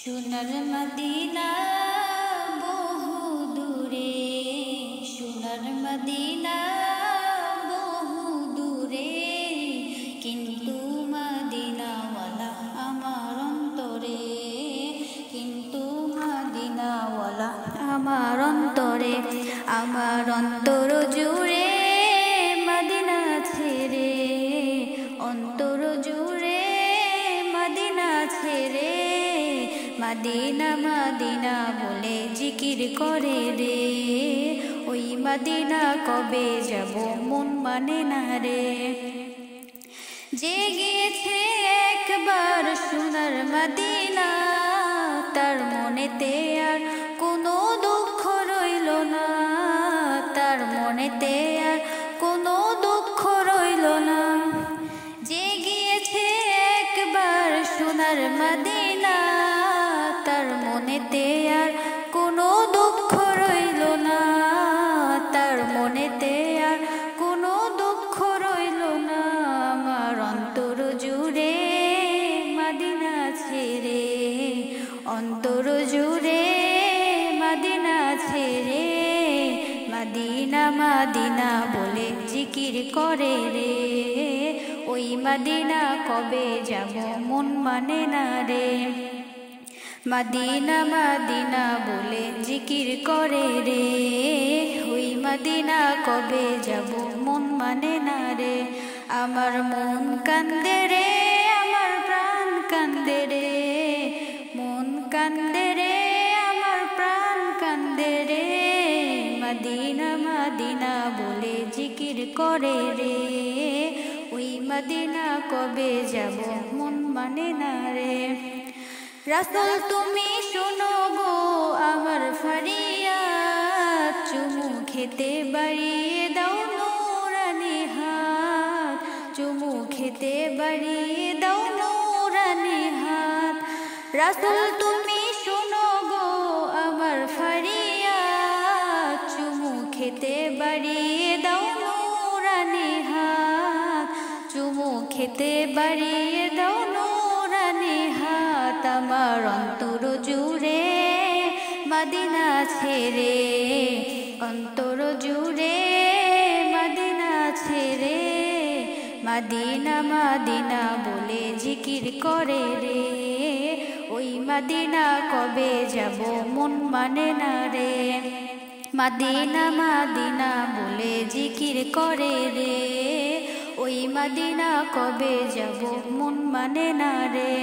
সোনার মদিনা বহু দূরে, সোনার মদিনা বহু দূরে, কিন্তু মদিনাওয়ালা আমার অন্তরে, কিন্তু মদিনাওয়ালা আমার অন্তরে, আমার অন্তর জুড়ে মদিনা ছেড়ে, অন্তর জুড়ে মদিনা ছেড়ে, মদিনা মদিনা বলে জিকির করে রে, ওই মদিনা কবে যাব মন মানে না রে। যে গিয়েছে একবার সোনার মদিনা, তার মনেতে আর কোনো দুঃখ রইল না, তার মনেতে আর কোনো দুঃখ রইল না। যে গিয়েছে একবার সোনার মদিনা, তার মনেতে আর কোনো দুঃখ রইল না, তার মনেতে আর কোনো দুঃখ রইল না। আমার অন্তর জুড়ে মদিনা ছেড়ে, অন্তর জুড়ে মদিনা ছেড়ে, মদিনা মদিনা বলে জিকির করে রে, ওই মদিনা কবে যাব মন মানে না রে। মদিনা মদিনা বলে জিকির করে রে, ওই মদিনা কবে যাব মন মানে না রে। আমার মন কান্দে রে, আমার প্রাণ কান্দে রে, মন কান্দে রে, আমার প্রাণ কান্দে রে, মদিনা মদিনা বলে জিকির করে রে, ওই মদিনা কবে যাব মন মানে না রে। রাসূল তুমি শোনো গো আমার ফরিয়াদ, চুমু খেতে বাড়িয়ে দাও নূরানি হাত, চুমু খেতে বাড়িয়ে দাও নূরানি হাত। রাসূল তুমি শোনো গো আমার ফরিয়াদ, চুমু খেতে বাড়িয়ে দাও নূরানি হাত, চুমু খেতে বাড়িয়ে দাও নূরানি হাত। আমার অন্তর জুড়ে মদিনা ছেড়ে, অন্তর জুড়ে মদিনা ছেড়ে, মদিনা মদিনা বলে জিকির করে রে, ওই মদিনা কবে যাব মন মানে না রে। মদিনা মদিনা বলে জিকির করে রে, ওই মদিনা কবে যাব মন মানে না রে।